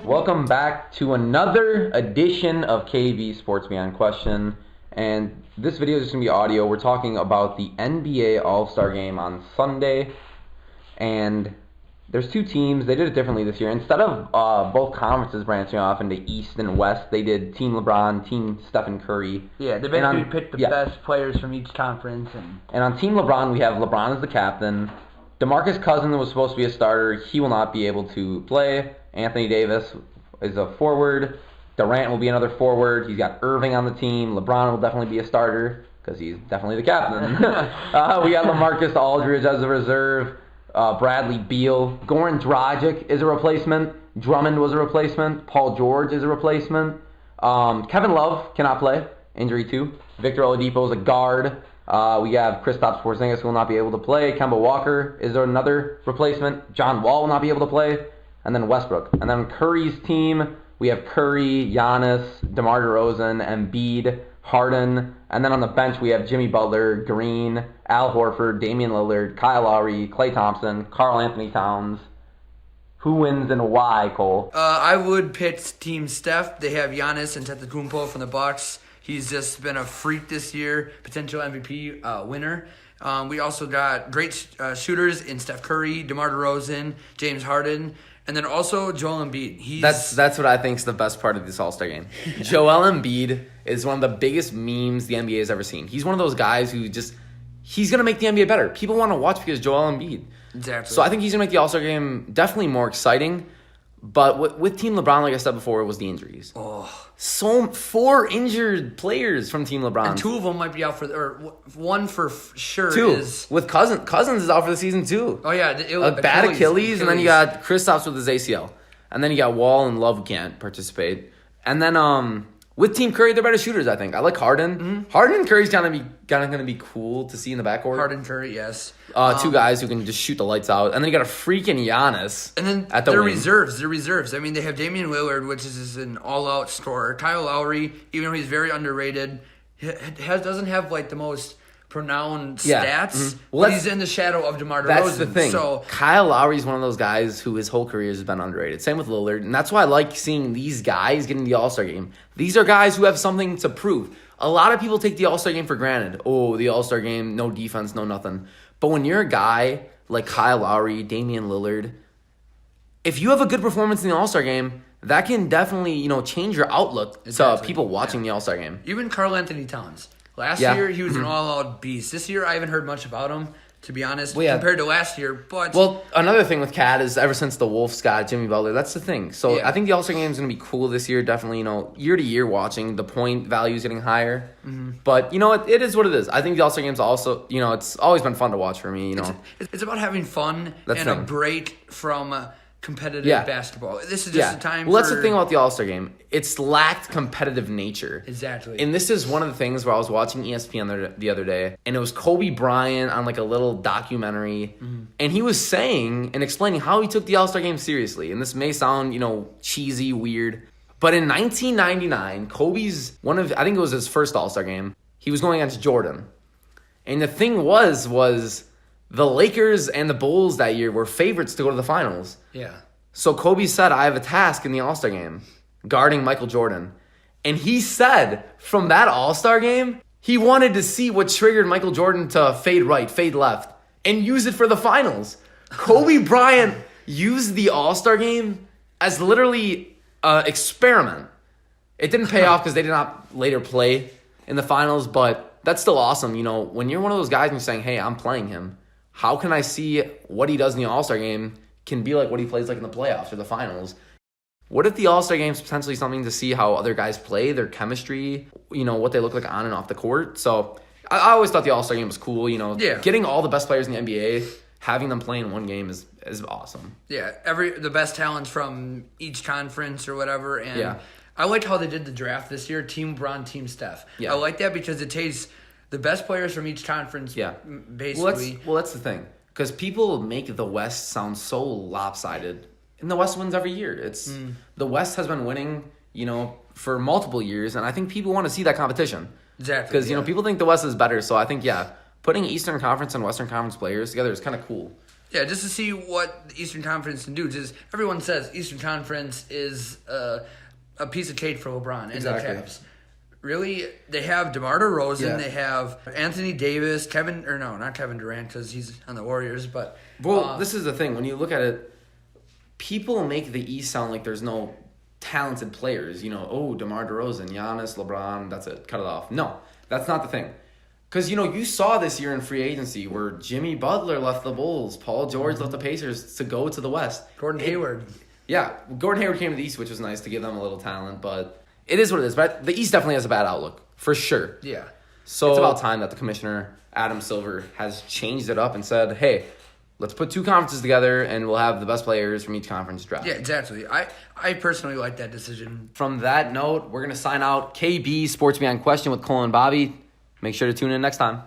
Welcome back to another edition of KV Sports Beyond Question. And this video is just going to be audio. We're talking about the NBA All-Star Game on Sunday. And there's two teams. They did it differently this year. Instead of both conferences branching off into East and West, they did Team LeBron, Team Stephen Curry. Yeah, they basically picked the best players from each conference. And on Team LeBron, we have LeBron as the captain. DeMarcus Cousins was supposed to be a starter. He will not be able to play. Anthony Davis is a forward. Durant will be another forward. He's got Irving on the team. LeBron will definitely be a starter because he's definitely the captain. We got LaMarcus Aldridge as a reserve. Bradley Beal. Goran Dragic is a replacement. Drummond was a replacement. Paul George is a replacement. Kevin Love cannot play. Injury too. Victor Oladipo is a guard. We have Kristaps Porzingis who will not be able to play. Kemba Walker is another replacement. John Wall will not be able to play. And then Westbrook. And then Curry's team, we have Curry, Giannis, DeMar DeRozan, Embiid, Harden. And then on the bench, we have Jimmy Butler, Green, Al Horford, Damian Lillard, Kyle Lowry, Klay Thompson, Karl Anthony Towns. Who wins and why, Cole? I would pick Team Steph. They have Giannis Antetokounmpo from the Bucks. He's just been a freak this year, potential MVP winner. We also got great shooters in Steph Curry, DeMar DeRozan, James Harden. And then also Joel Embiid. That's what I think is the best part of this All-Star game. Joel Embiid is one of the biggest memes the NBA has ever seen. He's one of those guys who he's going to make the NBA better. People want to watch because Joel Embiid. Exactly. So I think he's going to make the All-Star game definitely more exciting. But with Team LeBron, like I said before, it was the injuries. So 4 injured players from Team LeBron. And 2 of them might be out or one for sure 2. is... With Cousins. Cousins is out for the season too. Oh, yeah. A bad Achilles, and then you got Kristaps with his ACL. And then you got Wall and Love who can't participate. And then with Team Curry, they're better shooters, I think. I like Harden. Mm-hmm. Harden and Curry's kind of gonna be cool to see in the backcourt. Harden, Curry, yes. 2 guys who can just shoot the lights out. And then you got a freaking Giannis. And then at the they're wing. reserves. They're reserves. I mean, they have Damian Lillard, which is an all-out scorer. Kyle Lowry, even though he's very underrated, doesn't have like the most pronounced stats. Mm-hmm. Well, but he's in the shadow of DeMar DeRozan. That's the thing. So Kyle Lowry's one of those guys who his whole career has been underrated. Same with Lillard. And that's why I like seeing these guys get in the All-Star game. These are guys who have something to prove. A lot of people take the All-Star game for granted. Oh, the All-Star game, no defense, no nothing. But when you're a guy like Kyle Lowry, Damian Lillard, if you have a good performance in the All-Star game, that can definitely, change your outlook to people watching the All-Star game. Even Karl Anthony Towns. Last year, he was an all-out beast. This year, I haven't heard much about him, to be honest, compared to last year. But another thing with Cat is ever since the Wolves got Jimmy Butler, that's the thing. So I think the All-Star game is going to be cool this year. Definitely, year to year watching, the point value is getting higher. Mm-hmm. But, it is what it is. I think the All-Star game is also, it's always been fun to watch for me. It's about having fun and a break from competitive basketball. This is just a time Well, that's the thing about the All-Star game. It's lacked competitive nature. Exactly. And this is one of the things where I was watching ESPN the other day, and it was Kobe Bryant on like a little documentary, and he was saying and explaining how he took the All-Star game seriously. And this may sound, cheesy, weird, but in 1999, Kobe's I think it was his first All-Star game, he was going against Jordan. And the thing was the Lakers and the Bulls that year were favorites to go to the finals. Yeah. So Kobe said, I have a task in the All-Star game, guarding Michael Jordan. And he said from that All-Star game, he wanted to see what triggered Michael Jordan to fade right, fade left, and use it for the finals. Kobe Bryant used the All-Star game as literally an experiment. It didn't pay off because they did not later play in the finals, but that's still awesome. When you're one of those guys and you're saying, hey, I'm playing him, how can I see what he does in the All-Star game can be like what he plays like in the playoffs or the finals? What if the All-Star game is potentially something to see how other guys play, their chemistry, what they look like on and off the court? So I always thought the All-Star game was cool. Getting all the best players in the NBA, having them play in one game is awesome. Yeah, the best talents from each conference or whatever. And I liked how they did the draft this year, Team LeBron, Team Steph. Yeah. I like that because it takes the best players from each conference, basically. Well, that's the thing. Because people make the West sound so lopsided. And the West wins every year. The West has been winning, for multiple years. And I think people want to see that competition. Exactly. Because, people think the West is better. So I think, putting Eastern Conference and Western Conference players together is kind of cool. Yeah, just to see what the Eastern Conference can do. Just everyone says Eastern Conference is a piece of cake for LeBron and the Cavs. Really, they have DeMar DeRozan, they have Anthony Davis, not Kevin Durant because he's on the Warriors, but... Well, this is the thing. When you look at it, people make the East sound like there's no talented players. DeMar DeRozan, Giannis, LeBron, that's it. Cut it off. No, that's not the thing. Because, you saw this year in free agency where Jimmy Butler left the Bulls, Paul George left the Pacers to go to the West. Gordon Hayward. Yeah, Gordon Hayward came to the East, which was nice to give them a little talent, but it is what it is. But the East definitely has a bad outlook, for sure. Yeah. So it's about time that the commissioner, Adam Silver, has changed it up and said, hey, let's put two conferences together and we'll have the best players from each conference draft. Yeah, exactly. I personally like that decision. From that note, we're going to sign out KB Sports Beyond Question with Cole and Bobby. Make sure to tune in next time.